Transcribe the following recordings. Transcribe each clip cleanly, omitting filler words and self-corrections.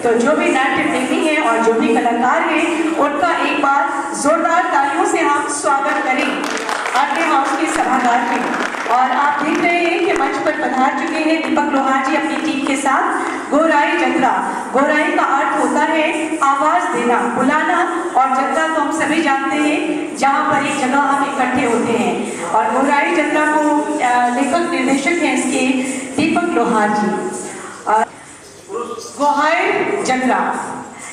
तो जो भी नाट्य प्रेमी है और जो भी कलाकार है उनका एक बार जोरदार तालियों से हम स्वागत करें आरके हाउस के सभागार में। और आप देख रहे हैं कि मंच पर पधार चुके हैं दीपक लोहार जी अपनी टीम के साथ। गोराई जतरा, गोराई का अर्थ होता है आवाज देना, बुलाना, और जतरा तो हम सभी जानते हैं जहाँ पर एक जगह हम इकट्ठे होते हैं। और गोराई जतरा को लेखक निर्देशक हैं इसके दीपक लोहार जी। गोहाई जतरा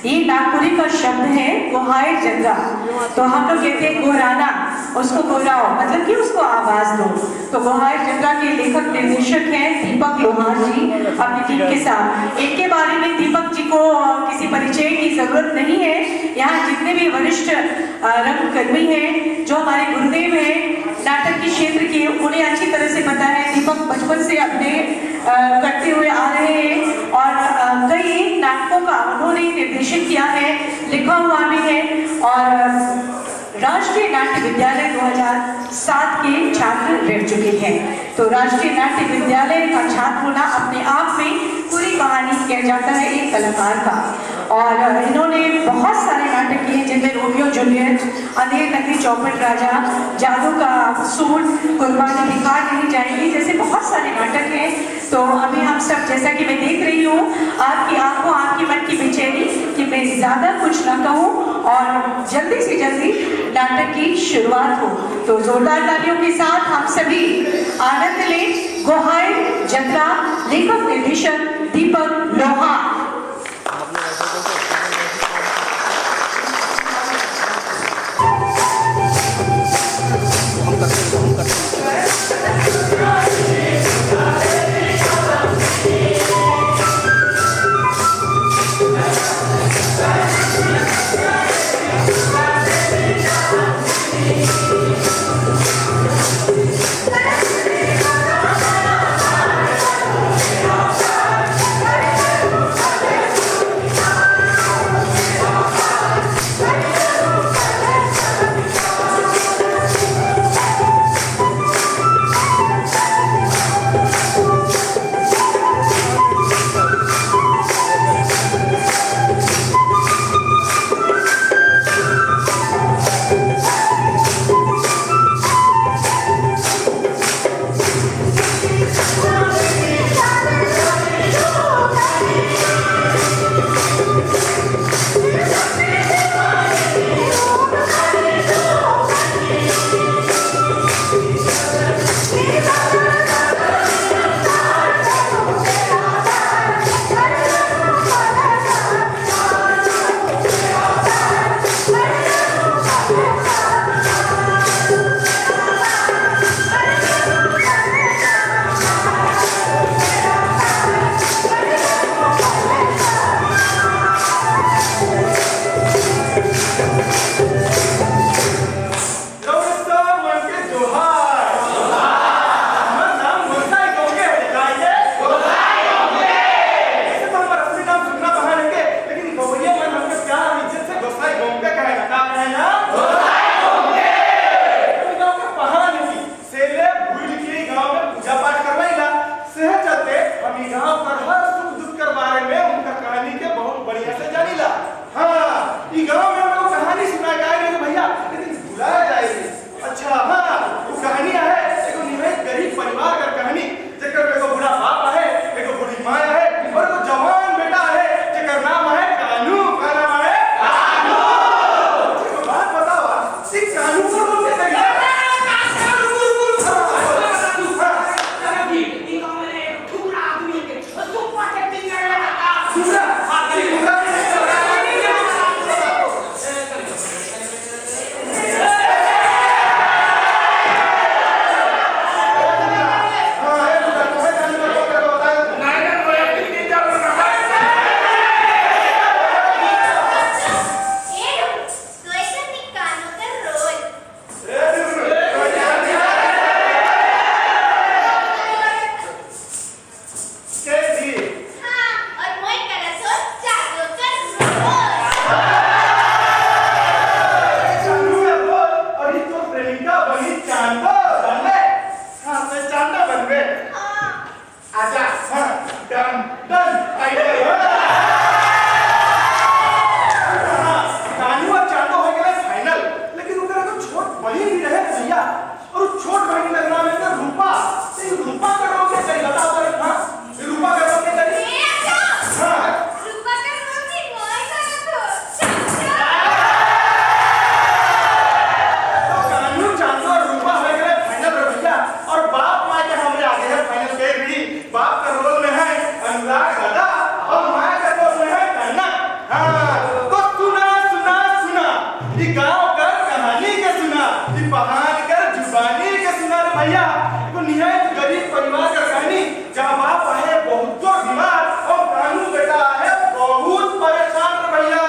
ये नागपुरी का शब्द है, गोहाई जतरा। तो हम लोग कहते हैं गोराना, उसको गोराओ, मतलब कि उसको आवाज दो। तो गोहाई जतरा के लेखक निर्देशक हैं दीपक लोहार जी अपनी टीम के साथ। इनके बारे में दीपक जी को किसी परिचय की जरूरत नहीं है। यहाँ जितने भी वरिष्ठ रंगकर्मी हैं, जो हमारे गुरुदेव हैं नाटक के क्षेत्र के, उन्हें अच्छी तरह से पता है। दीपक बचपन से अपने करते हुए आ रहे हैं और कई नाटकों का उन्होंने निर्देशन किया है, लिखा हुआ भी है। और राष्ट्रीय नाट्य विद्यालय 2007 के छात्र रह चुके हैं। तो राष्ट्रीय नाट्य विद्यालय का छात्र होना अपने आप में पूरी कहानी कह जाता है एक कलाकार का। और इन्होंने बहुत सारे नाटक किए जिनमें रोमियो जूलियट, अंधेर नगरी चौपट राजा, जादू का सूट, कुर्बानी दिखा नहीं जाएगी, जैसे बहुत सारे नाटक हैं। तो अभी हम सब, जैसा कि मैं देख रही हूँ आपकी आंखों, आपकी मन की बेचैनी कि मैं ज्यादा कुछ ना कहूँ और जल्दी से जल्दी नाटक की शुरुआत हो। तो जोरदार तालियों के साथ हम सभी आनंद लें गोहाई जतरा, लेखक निर्देशक दीपक लोहार। भैया को निहायत गरीब परिवार का कहनी जहाँ बाप है बहुत बीमार और कानू बेटा है बहुत परेशान भैया।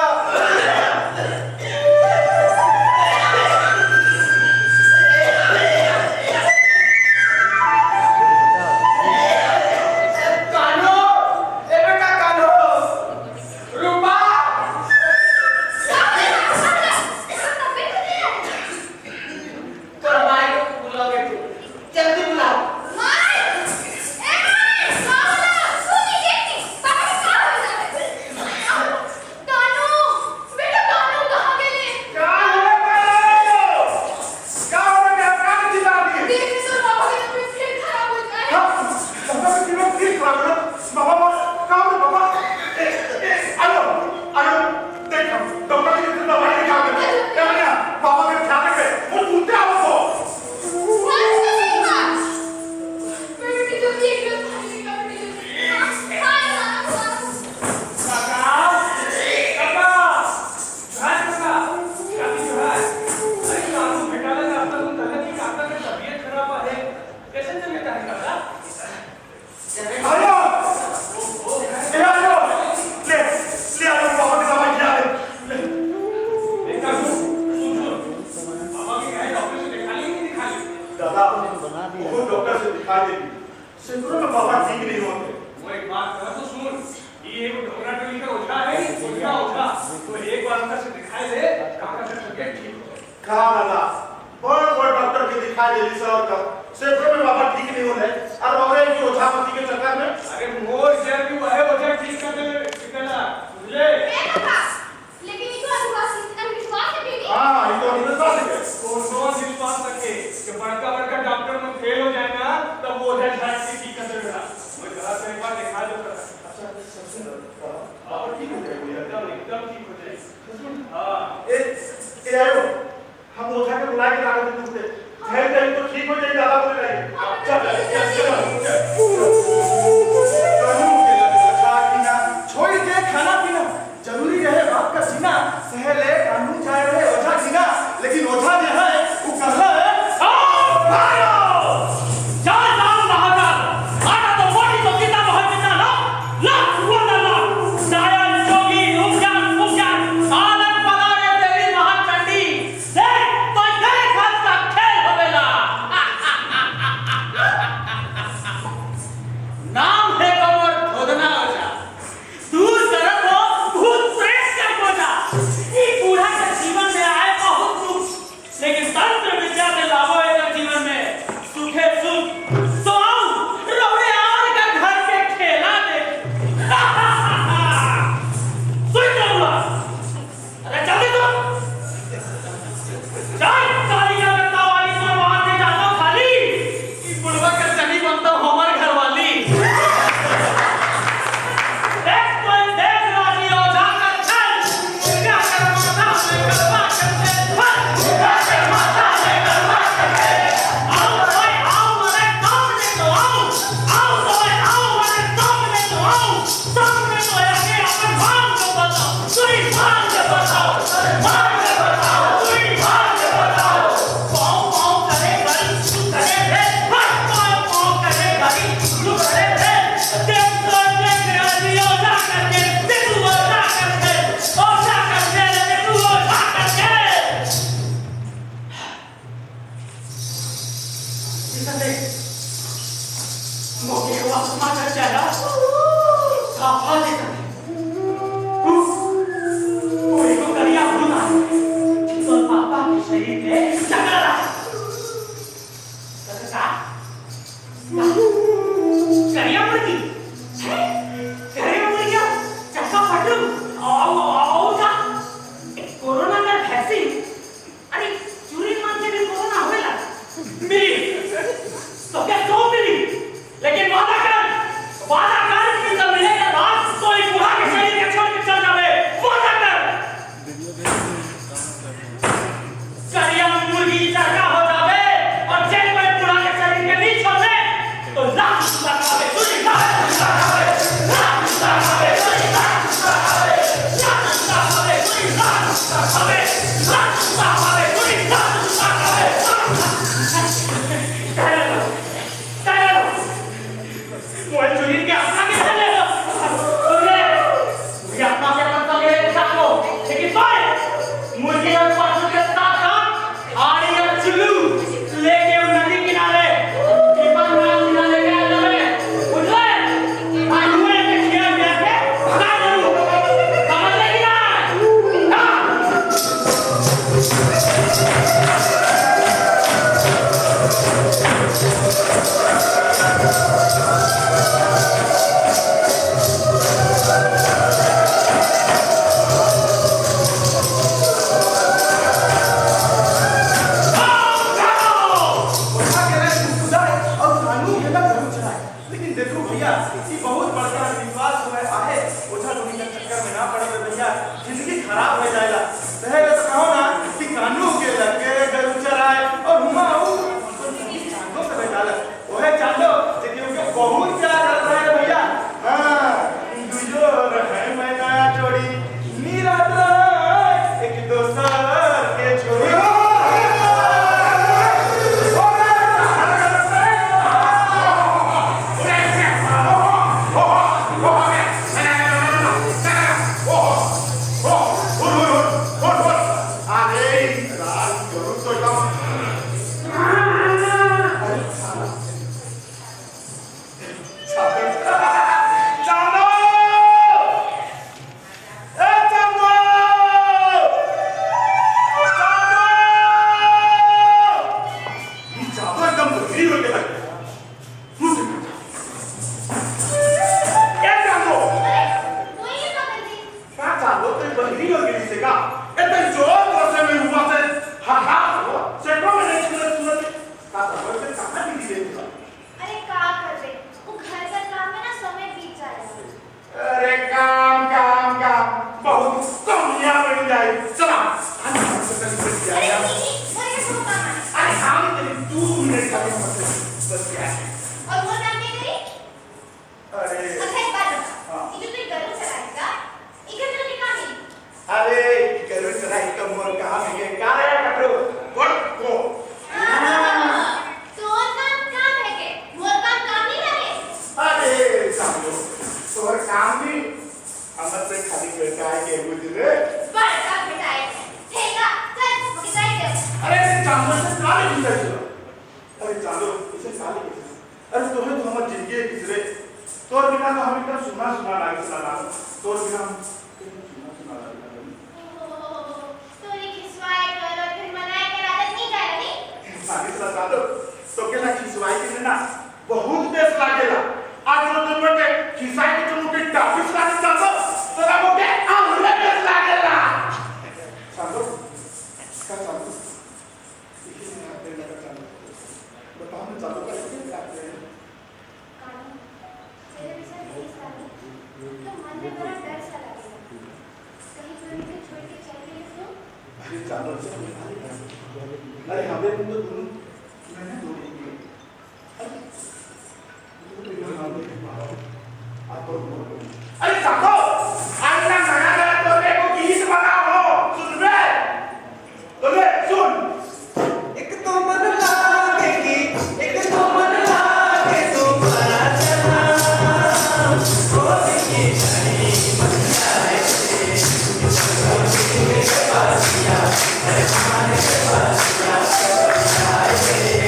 करिया मुर्गी चरका हो जावे और जेल में बुला के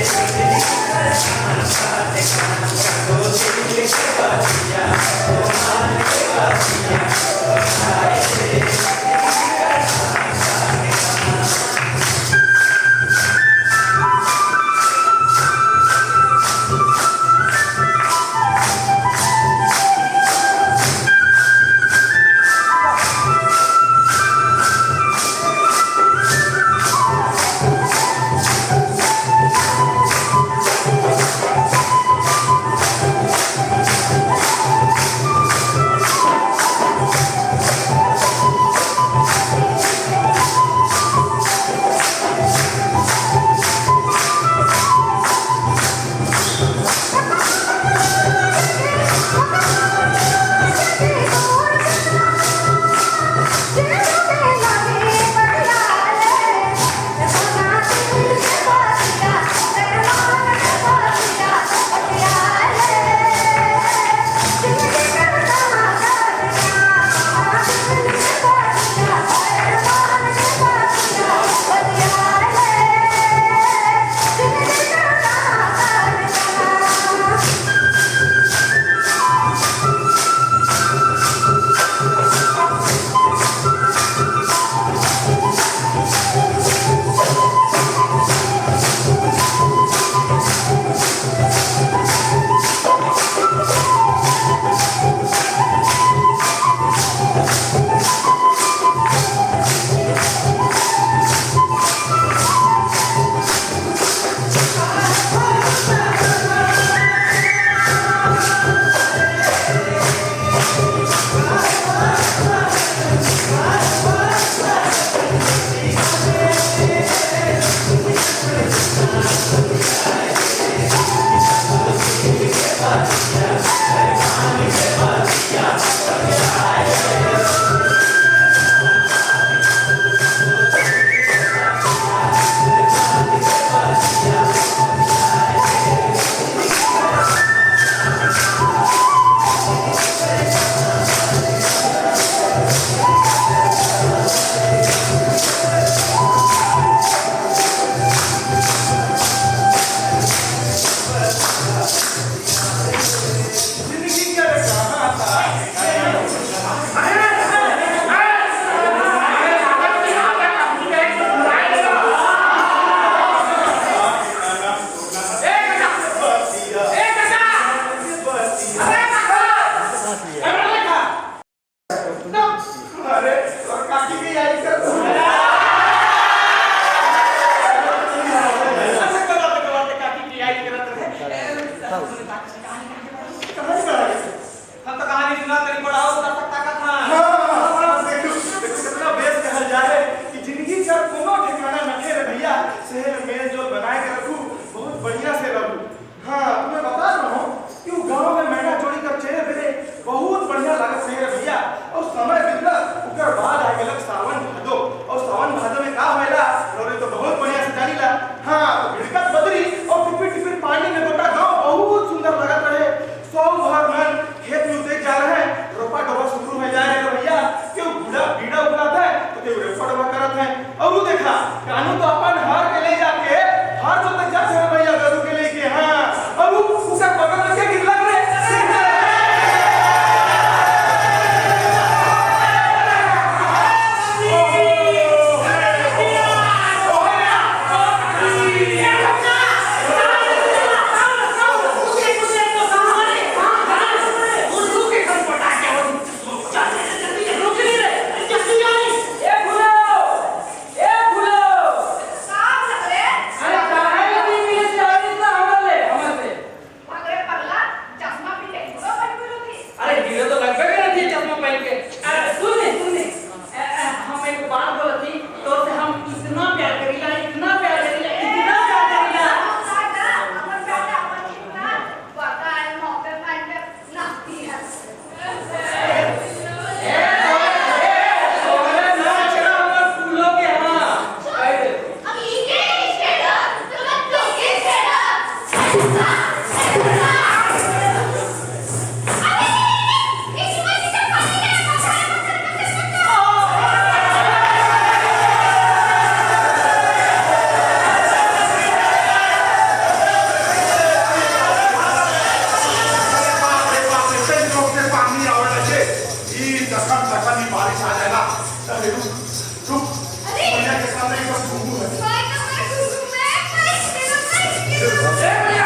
Bye. बताओ। कहानी पढ़ा कैसे? हम तो कहानी सुना तेरी पढ़ाओ कर सकता का था। हाँ, देखो कितना बेस कहल जाए कि जिंदगी का कोनो ठिकाना नखे रे भैया, शहर में जो बनाए के रखू बहुत बढ़िया से रहू। हाँ, तुम्हें बता रहा हूँ कि वो गांव में मैना चोरी कर चले फिरे बहुत बढ़िया लागत से रे भैया। और समय बीतला ओकर बाद आ गेलक सावन भादो, और सावन भादो में का होएला रोरे तो बहुत बढ़िया से जानीला। हाँ, भिड़कत बदरी और टिपिर टिपिर पानी में गोटा गांव बहुत सुंदर लगत रहे। सौ भर मन खेत में उतर जा रहे हैं, रोपा डोबा शुरू हो जाए रे भैया। क्यों बूढ़ा बीड़ा उगलाता है तो क्यों रोपा डोबा करत है। और वो देखा कानू तो अपन हार के ले जाके हार जो तक जाते हैं भैया गरू के लेके। हाँ, और वो उसे बगल में के गिरला रे। भैया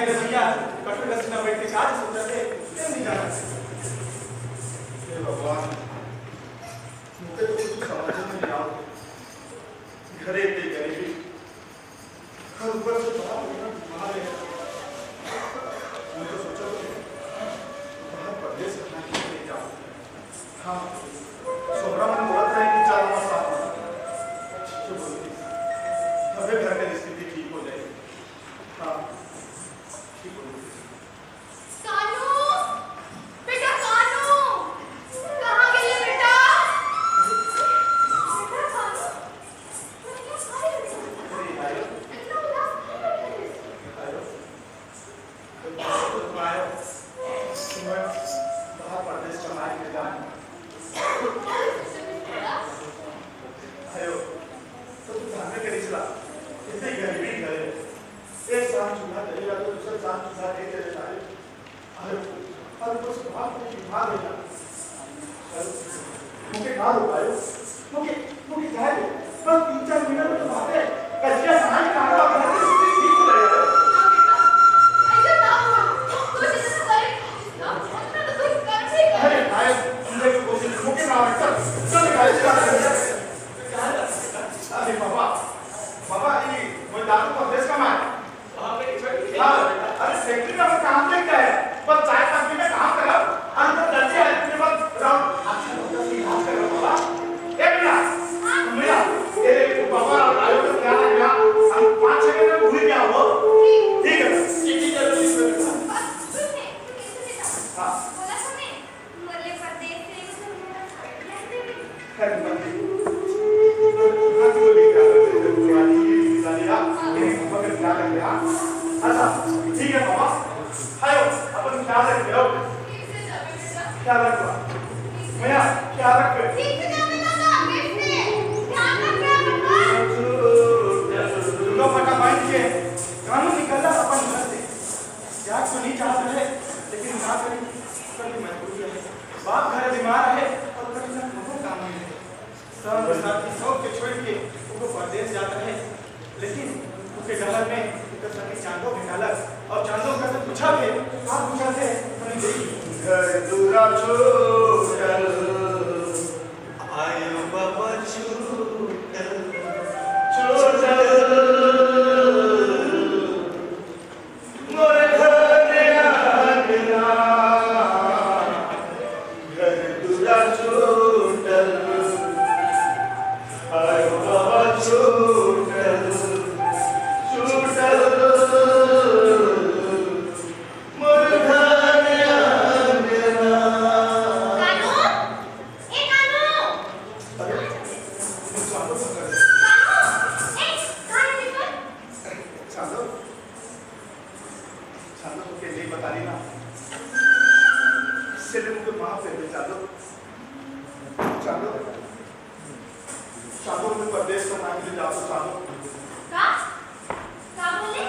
सहे भैया कठोर गति न बैठ के काज सोचा थे नहीं जाना हे भगवान मुझे तो कुछ समझ में नहीं आओ घरे पे गरीबी हर ऊपर से बाहर बाहर है मैं तो सोचा बाहर परदेश अपना के जाओ हाँ सोहरा मन बोला था कि 4 मास साथ जो बोलती अबे घर की स्थिति ठीक हो जाएगी हाँ ठीक हो कानू बेटा कानू कहाँ गए बेटा कानू बाहर परदेश कमाए के जान आयो तो तू जाने के रिश्ता इतनी गरीबी है एक साल चूल्हा चलेगा तो दूसरा साल चूल्हा नहीं चलेगा आयो और कुछ बात नहीं बीमार हो जा मुझे ना हो पायो मुझे जाए बस 3-4 मिनट में तो बात है कच्चा सामान का आटा बना के ठीक हो जाएगा ऐसा ना हो तू जितना करे ना उतना तो तू कर ही कर अरे भाई मुझे कोशिश मुझे ना चल चल गाड़ी चला अरे बाबा ये मैं दारू का देश का मार अरे फैक्ट्री में काम देखता है बस चाय कंपनी में काम कर रहा हूं और तो जल्दी आए के बाद राउंड अच्छा होता है काम कर रहा बाबा एक मेरा तेरे बाबा आयो तो क्या लगा हम 5-6 मिनट में भूल गया हो ठीक है इतनी जल्दी सुनने हां बोला सुनने मरले परदेश से तो रहते भी खैर बंदी हाथ को लेकर पुरानी जानिया ये पकड़ क्या लग रहा अच्छा ठीक है बाबा आयो अपन ख्याल रखियो क्या रखो भैया क्या रखो ठीक से जाने दादा कैसे ध्यान रखना बेटा लो फटा बांध के कानून निकला अपन घर से याद तो नहीं चाहते है लेकिन ना करें कभी मजबूरी है बाप घर बीमार है और कभी ना कभी काम नहीं है सब साथी सब के छोड़ के वो परदेश जाता है लेकिन उसके गलत में तो सभी चांदों के गलत और चांदों का से पूछा थे आप पूछा थे मैंने देखी घर दूरा छोड़ल आयो बाबा छोड़ल मोरे घर आगना घर दूरा छोड़ल आयो बाबा छोड़ल मोरे घर आगना कानू ए कानू अरे चांदो पकड़ कानू ए कहां है तू चांदो के लिए बता रही ना इससे मुझे माफ कर दे चांदो मुझे परदेश को मांग ले जाओ चांदो का बोले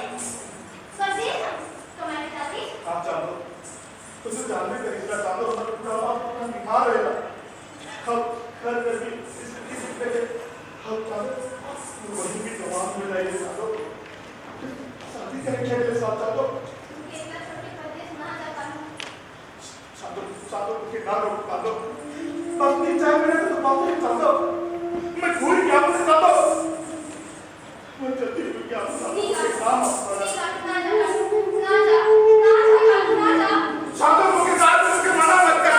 परदेश तुम्हारे साथी आप चांदो तुझे जानने का रिश्ता चांदो मतलब पूरा बीमार रहेगा हम घर कर भी किसी पे हम चांदो वही भी जवाब मिल रही है चांदो शादी करेंगे मेरे साथ चांदो इतना छोटे परदेश ना जा कानू चांदो के ना रोक चांदो बस 3-4 मिनट तो बात है चांदो मैं भूल गया मुझे चांदो मैं जल्दी भूल गया नहीं चांदो काम ना जा चांदो मुझे साथ मुझे मना मत कर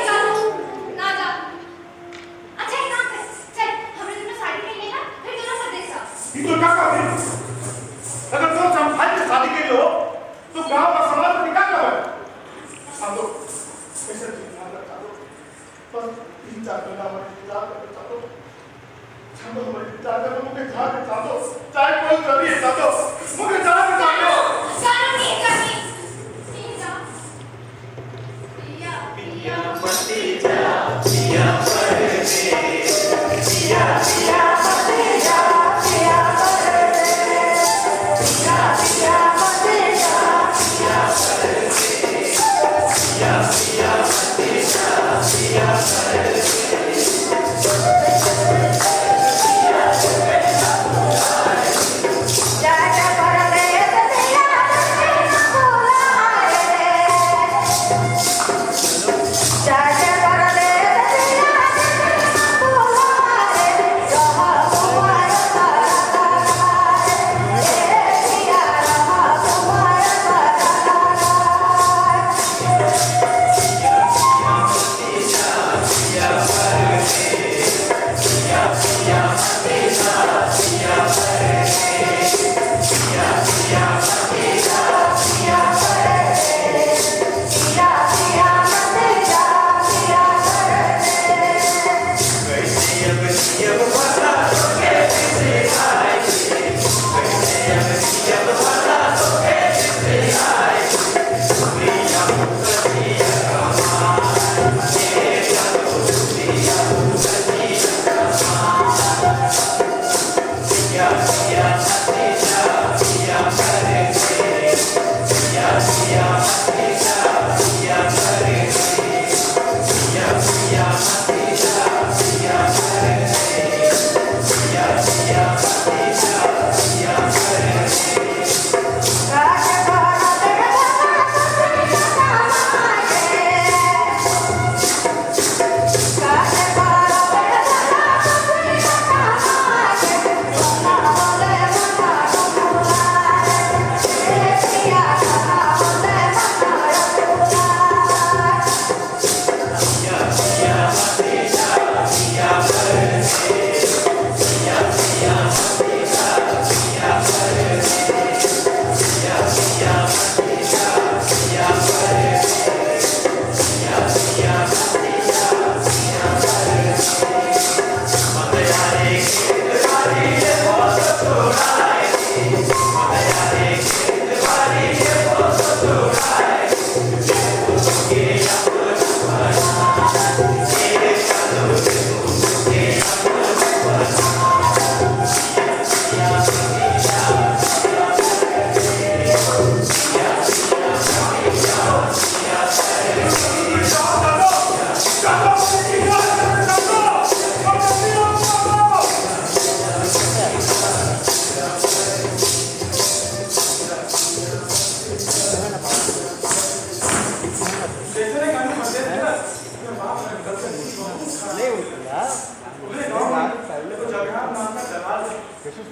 चांदो ना जा अच्छा एक काम कर चल हमने दोनों साड़ी पहन लेना फिर दोनों परदेश जा ये तो क्या कर रही हो अगर तुम संभाल के शादी के लिए हो तो गांव और समाज में क्या करोगे चांदो कैसे जीना है चांदो बस 3-4 महीना में इंतजार कर चांदो मैं इंतजार कर मुझे जाने चांदो चाहे कोई कभी चांदो मुझे जाने चांदो कानू नहीं करनी नहीं जा पिया पति जा पिया परदेश पिया पति जा पिया परदेश पिया पति जा पिया परदेश पिया पति जा पिया परदेश पिया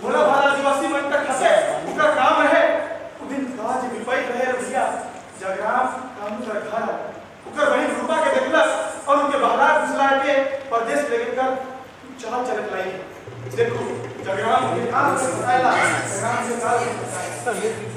भोला भाला आदिवासी मन तक हंसे उनका काम रहे उदिन काज विपैत रहे भैया जगराम कानून का घर उकर वही रूपा के देखलक और उनके बहरा फुसला के परदेश ले कर चाल चलत लाई देखो जगराम के काल से बताइला जगराम के काल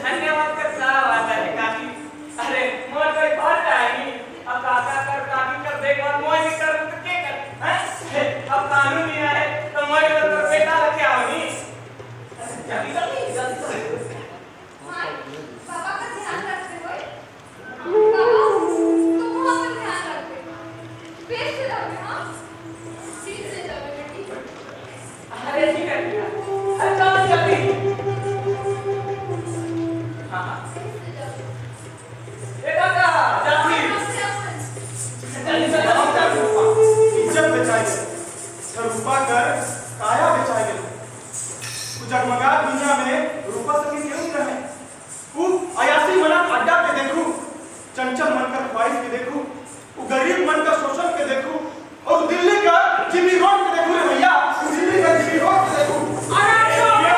धन्यवाद करता है काकी। अरे मोर कोई बात आई अब काका कर काकी जल्दी जल्दी जल्दी हाँ, पापा का ध्यान रखते हुए पापा तुम वहाँ पर ध्यान रखते पेट से जाओगे हाँ सीट से जाओगे बेटी अरे ठीक है अरे चलो जल्दी हाँ सीट से जाओगे ए काका जल्दी जल्दी इज्जत बचाई गई रूपा कर काया बचाई गई जगमगा दुनिया में रूपा से क्यों नहीं रहे अयासी मना अड्डा पे देखूं चंचल मन का ख्वाहिश के देखूं गरीब मन का शोषण के देखूं और दिल्ली का जिमी रोड पे देखूं रे भैया दिल्ली का जिमी रोड पे देखूं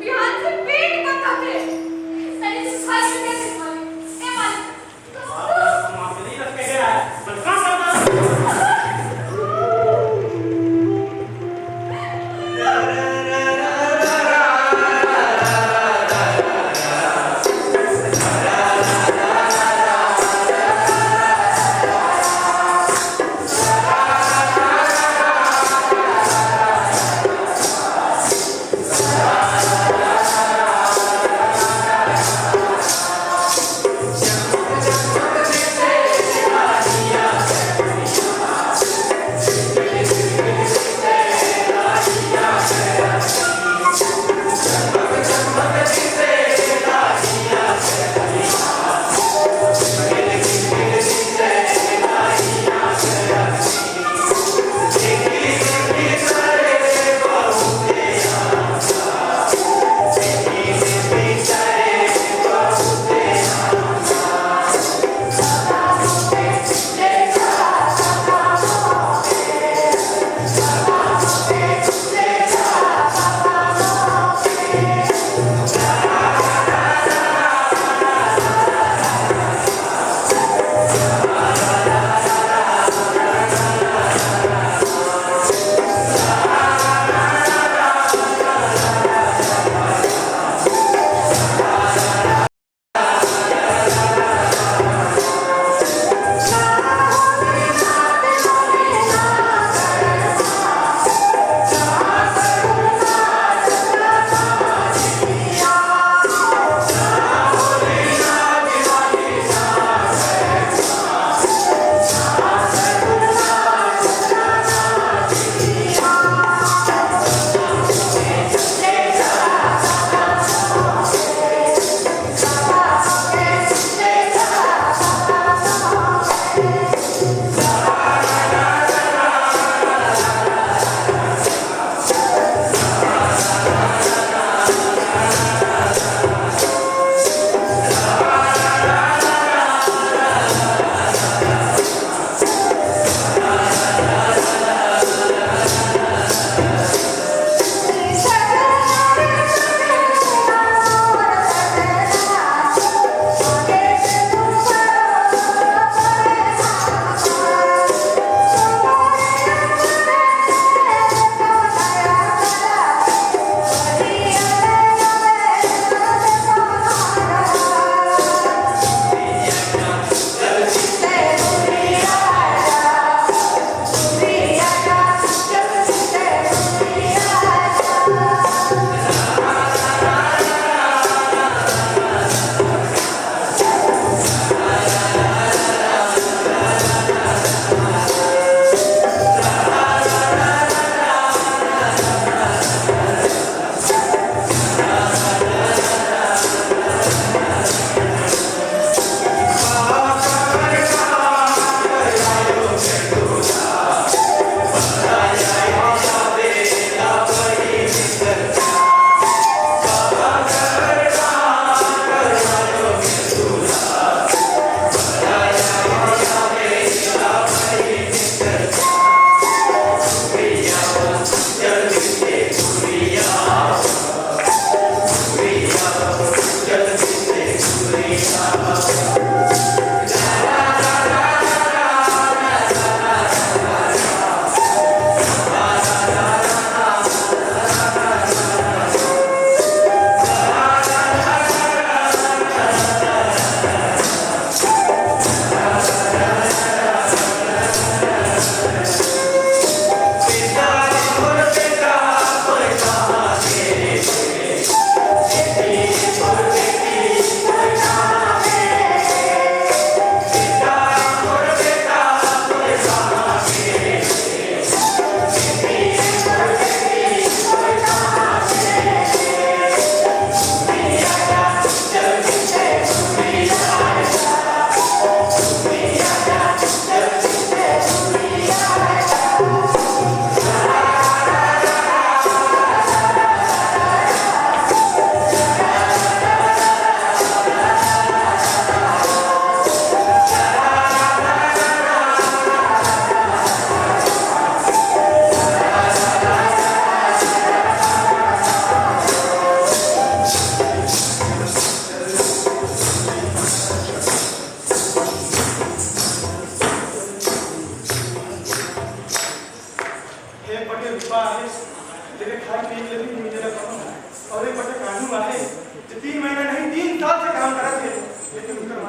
बिहान से पेट पका है। मैंने खाई नहीं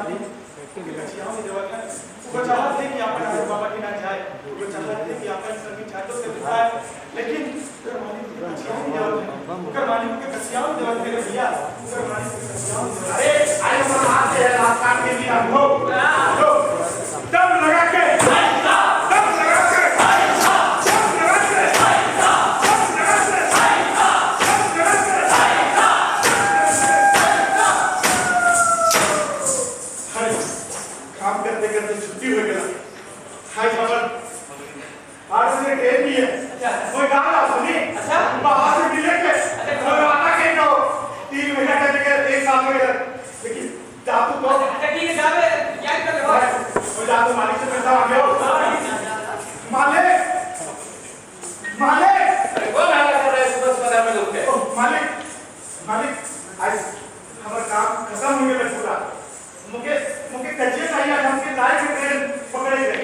मालिक कचियाओं में देवत है वो चाहत है कि आपन आगे बाबा की ना जाए वो चाहत है कि आपन सभी छात्रों से बिताए लेकिन कर मालिक कचियाओं में देवत है कर मालिक के कचियाओं में देवत है भैया कर मालिक के कचियाओं में देवत अरे आज हम हाथ से हाथ काट के दिया हो दम लगा के छुट्टी हो गया हाय खबर आज से ट्रेन भी है कोई कहा ना सुनी अच्छा बाहर से मिले के घर आता के नो 3 महीना का जगह 1 साल में लेकिन जातू तो अच्छा ठीक है जावे याद कर ले वो जातू मालिक से पैसा मांगे हो मालिक मालिक अरे कौन आया कर रहा है सुबह सुबह में लोग के मालिक मालिक आज हमारा काम खत्म हो गया पूरा मुके मुके कच्चे नहीं आज हमके जाए के ट्रेन पकड़े गए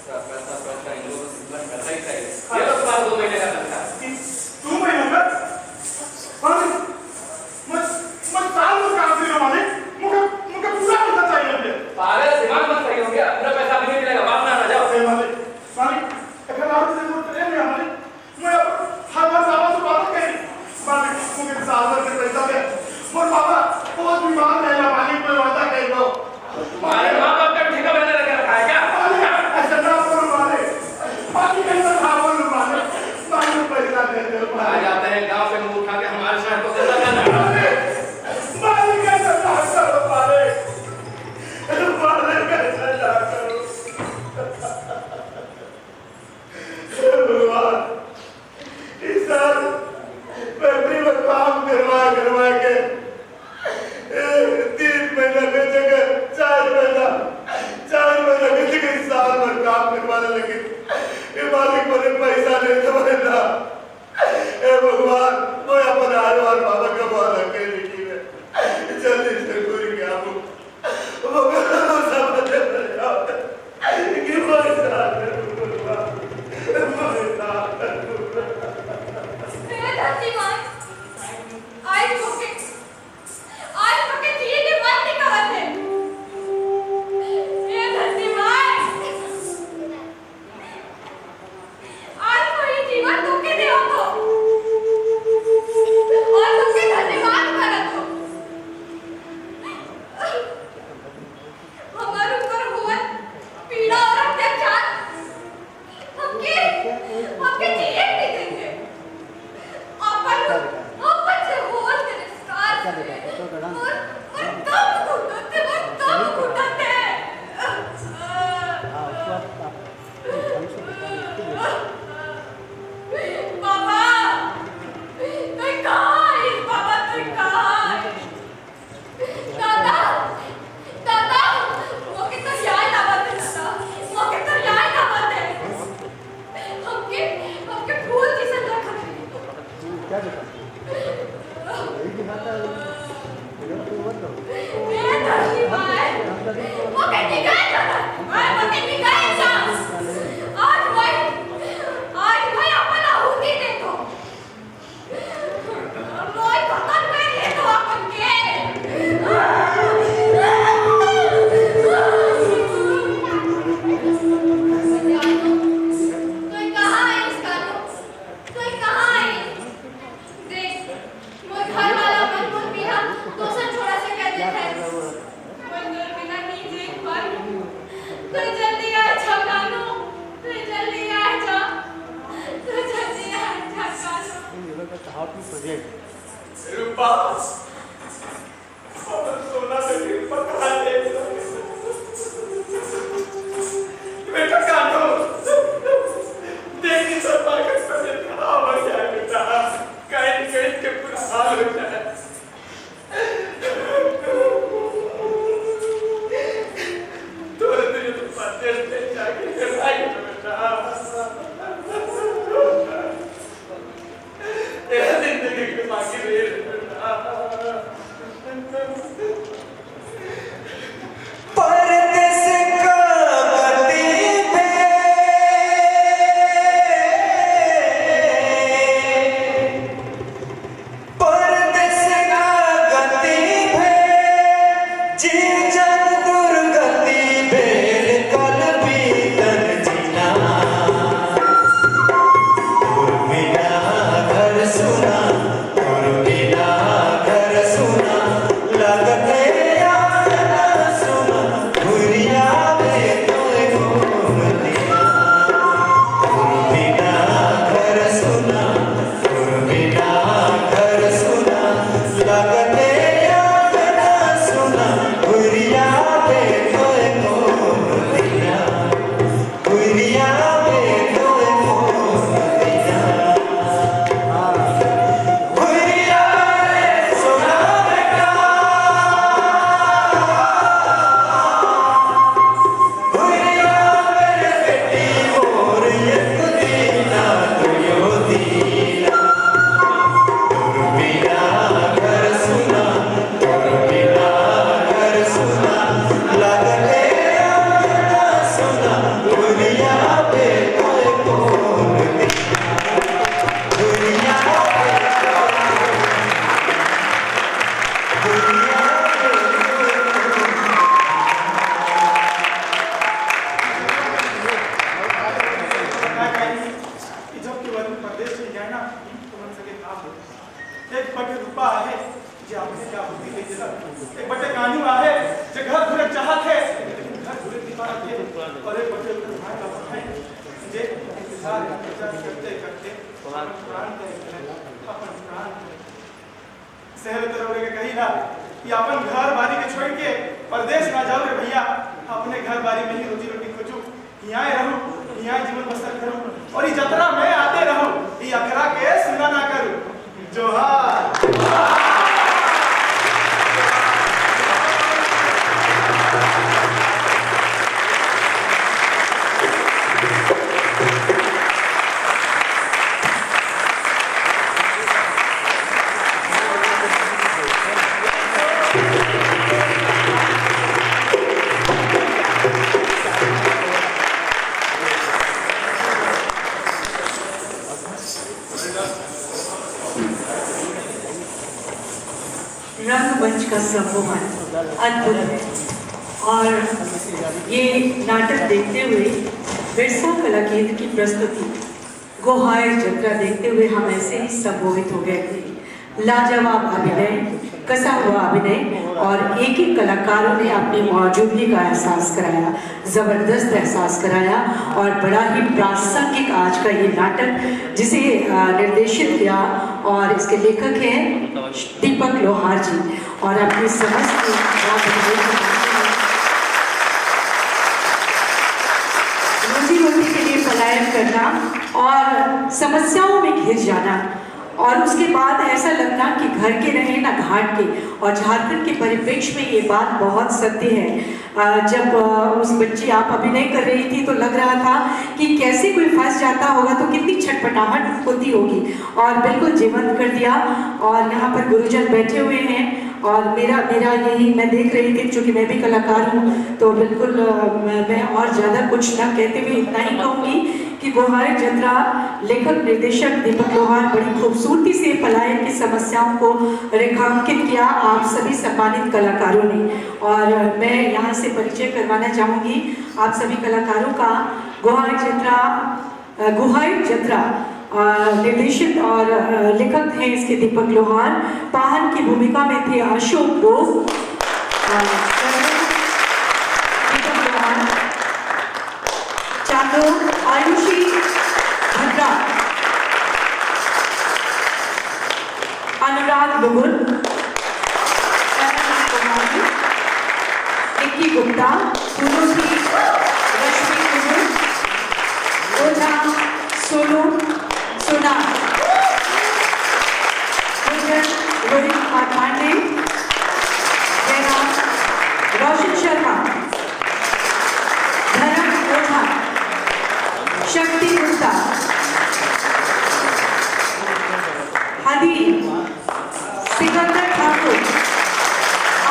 पैसा इन लोगों से इतना करता ही चाहिए ये लोग बात 2 महीने का लगता 2 महीने का मालिक मत साल में काम करो मालिक मुके मुके पूरा पैसा चाहिए मुझे पागल दिमाग मत सही हो गया पूरा पैसा अभी नहीं मिलेगा बाप ना जाओ मालिक मालिक अगर आप से वो ट्रेन में मालिक मैं हर बार बाबा से बात करी मालिक मुके साल में पैसा दे मोर बाबा बहुत बीमार है मालिक में वादा कर दो तुम्हारे मां बाप का ठेका मैंने लगा रखा है क्या ऐसा ना बोलो मालिक बाकी कैसा था बोलो मालिक मालिक पैसा दे दो आ जाते हैं गांव से मुंह उठा के हमारे शहर को कैसा करना मालिक कैसा था करो मालिक मालिक कैसा था करो भगवान इस साल फैक्ट्री में काम करवा के 3 महीने की जगह 4 महीने की जगह साल भर काम करवाने लगे ये मालिक मुझे पैसा नहीं समझना ए भगवान वो अपन हर बार बाबा का वादा कर रही है जल्दी से पूरी क्या वो समझ जाओ कि पैसा मेरा धरती माँ आज मुके दिए के बात नहीं करत है ये धरती माँ आज कोई जीवन तुमके दे हो तो और तुमके धन्यवाद करत हो हमारे ऊपर हुआ पीड़ा और अत्याचार हमके जिए नहीं देंगे अपन से होत के निस्कार और तब घुटते बाबा तू कहाँ है बाबा तू कहाँ है दादा मोके तो याद आवत है हमके फूल जैसे रखत है क्या देखा यही दिखाता है इधर तो मत दो मैं धरती माँ मोके निकाल जा आज भाई अपन आहुति दे दो रोई खत्म कर ले दो अपन के रूपा सोना से पकड़ा ले बेटा कानो देखी सब पागल कर खराब हो जाए बेटा कहीं के पूरा हाल हो जाए तोरे तुझे तो पत्ते से जाके कराई बेटा तेरा जिंदगी के बाकी रहे परदेस का गति पे परदेस का गति पे जी अपन प्राण शहर तरफ के कही ना कि अपन घर बारी के छोड़ के परदेश ना जाओ रे भैया, अपने घर बारी में ही रोजी रोटी खोजू, यहाँ रहूं, यहाँ जीवन बसर करूं और ये जतरा में आते रहूं, ये अखरा के सुना ना करूं। जोहार। रंगमंच का सम्मोहन अद्भुत है और ये नाटक देखते हुए बिरसा कला केंद्र की प्रस्तुति गोहायर जत्रा देखते हुए हम ऐसे ही सम्मोहित हो गए थे। लाजवाब अभिनय, कसा हुआ अभिनय और एक एक कलाकारों ने अपनी मौजूदगी का एहसास कराया, जबरदस्त एहसास कराया और बड़ा ही प्रासंगिक आज का ये नाटक जिसे निर्देशित किया और इसके लेखक हैं दीपक लोहार जी और अपनी समस्त रोजी रोटी के लिए पलायन करना और समस्याओं में घिर जाना और उसके बाद ऐसा लगना कि घर के रहे ना घाट के। और झारखंड के परिप्रेक्ष्य में ये बात बहुत सत्य है। जब उस बच्ची आप अभिनय कर रही थी तो लग रहा था कि कैसे कोई फंस जाता होगा तो कितनी छटपटाहट होती होगी और बिल्कुल जीवंत कर दिया। और यहाँ पर गुरुजन बैठे हुए हैं और मेरा यही मैं देख रही थी, चूँकि मैं भी कलाकार हूँ तो बिल्कुल मैं और ज़्यादा कुछ ना कहते हुए इतना ही कहूँगी कि गोहायर जत्रा लेखक निर्देशक दीपक लोहार बड़ी खूबसूरती से पलायन की समस्याओं को रेखांकित किया आप सभी सम्मानित कलाकारों ने। और मैं यहाँ से परिचय करवाना चाहूँगी आप सभी कलाकारों का। गोहायर जत्रा निर्देशित और लेखक हैं इसके दीपक लोहार। पाहन की भूमिका में थे अशोक गोप, दीपक लोहार, चांदो आयुषी भद्रा, अनुराग बुगुल, निक्की गुप्ता, सुरुचि रश्मि बुगुल, ओझा सोनू सोना, रोहित कुमार पांडे, जयराम, रोशन शर्मा, धर्म ओझा, शक्ति गुप्ता, हदी, सिकंदर ठाकुर,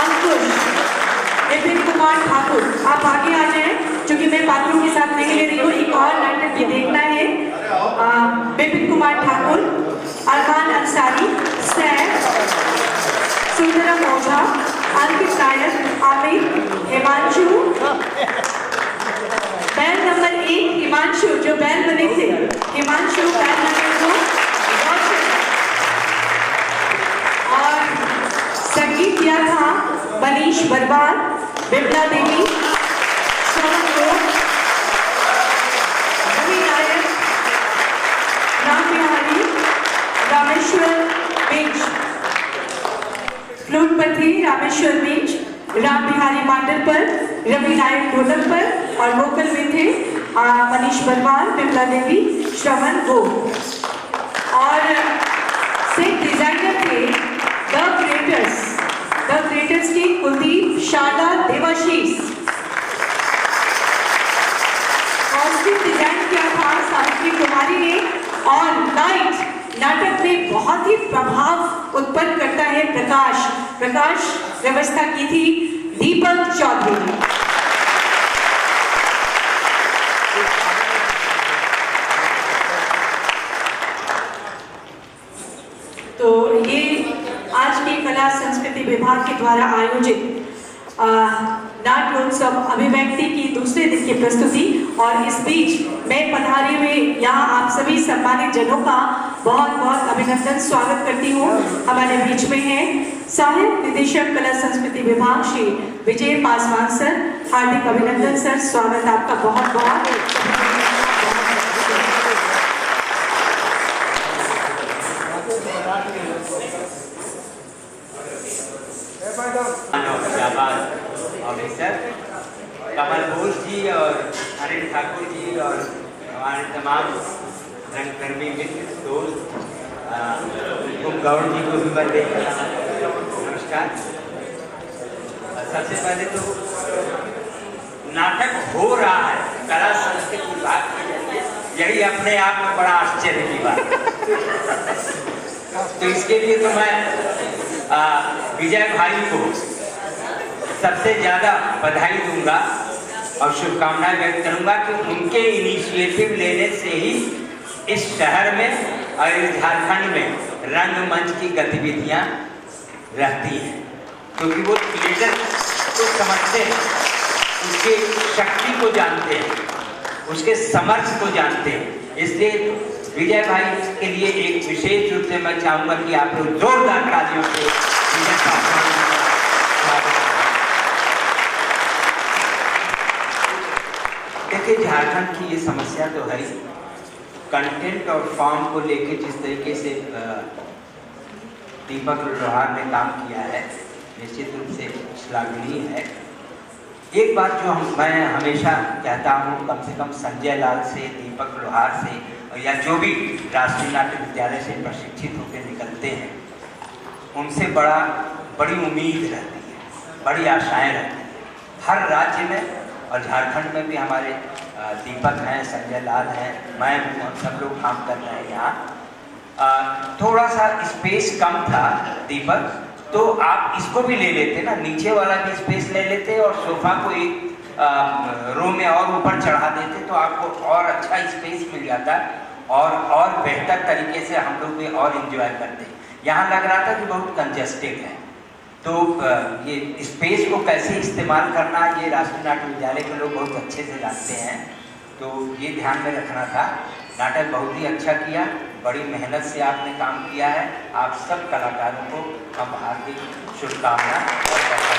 अंकुश, विपिन कुमार ठाकुर। आप आगे आ जाएं क्योंकि मैं पात्रों के साथ नहीं ले रही हूँ, एक और नाटक भी देखना है। विपिन कुमार ठाकुर, अरमान अंसारी, सैफ, सुंदरम ओझा, अंकित नायक, आमिर, हिमांशु, बैल नंबर 1 हिमांशु जो बैल बने थे, हिमांशु बैल नंबर 2 और संगीत दिया था मनीष बरबार, बिमला देवी, रवि नायक, राम बिहारी, रामेश्वर बेंच, फ्लूट पर थे रामेश्वर बेंच, राम बिहारी मांडल पर, रवि नायक ढोलक पर और वोकल में थे मनीष बरवाल, बिमला देवी, श्रवण गो। और सेट डिजाइनर थे द क्रिएटर्स के कुलदीप, शारदा, देवाशीष। कॉस्ट्यूम डिजाइन किया था सावित्री कुमारी ने और लाइट नाटक में बहुत ही प्रभाव उत्पन्न करता है प्रकाश व्यवस्था की थी दीपक चौधरी ने। तो ये आज के कला संस्कृति विभाग के द्वारा आयोजित नाट्योत्सव अभिव्यक्ति की दूसरे दिन की प्रस्तुति। और इस बीच मैं पधारे हुए यहाँ आप सभी सम्मानित जनों का बहुत बहुत अभिनंदन स्वागत करती हूँ। हमारे बीच में हैं सहायक निदेशक कला संस्कृति विभाग श्री विजय पासवान सर। हार्दिक अभिनंदन सर, स्वागत आपका बहुत बहुत। ऑफिसर कमल घोष जी और अनिल ठाकुर जी और हमारे तमाम रंगकर्मी मित्र दोस्त, कुम गौड़ जी को भी मैं देख रहा हूँ, नमस्कार। सबसे पहले तो नाटक हो रहा है कला संस्कृति विभाग के जरिए, यही अपने आप में बड़ा आश्चर्य की बात है। तो इसके लिए तो मैं विजय भाई को सबसे ज़्यादा बधाई दूंगा और शुभकामनाएं व्यक्त करूंगा कि उनके इनिशिएटिव लेने से ही इस शहर में और इस झारखंड में रंगमंच की गतिविधियां रहती हैं, क्योंकि वो थिएटर को समझते हैं, उसकी शक्ति को जानते हैं, उसके समर्थ को जानते हैं। इसलिए विजय भाई के लिए एक विशेष रूप से मैं चाहूंगा कि आप लोग जोरदार तालियों से विजय देखिए, झारखंड की ये समस्या तो है, कंटेंट और फॉर्म को लेके जिस तरीके से दीपक लोहार ने काम किया है निश्चित रूप से श्लाघनीय है। एक बात जो मैं हमेशा कहता हूँ, कम से कम संजय लाल से, दीपक लोहार से या जो भी राष्ट्रीय नाट्य विद्यालय से प्रशिक्षित होकर निकलते हैं, उनसे बड़ी उम्मीद रहती है, बड़ी आशाएं रहती हैं। हर राज्य में और झारखंड में भी हमारे दीपक हैं, संजय लाल हैं, मैं हूँ, हम सब लोग काम कर रहे हैं यहाँ। थोड़ा सा स्पेस कम था दीपक, तो आप इसको भी ले लेते ना, नीचे वाला भी स्पेस ले लेते और सोफा को एक रो में और ऊपर चढ़ा देते तो आपको और अच्छा स्पेस मिल जाता और बेहतर तरीके से हम लोग भी और एंजॉय करते। यहाँ लग रहा था कि बहुत कंजेस्टेड है, तो ये स्पेस को कैसे इस्तेमाल करना ये राष्ट्रीय नाट्य विद्यालय के लोग बहुत अच्छे से जानते हैं, तो ये ध्यान में रखना था। नाटक बहुत ही अच्छा किया, बड़ी मेहनत से आपने काम किया है। आप सब कलाकारों को हम हार्दिक शुभकामनाएं।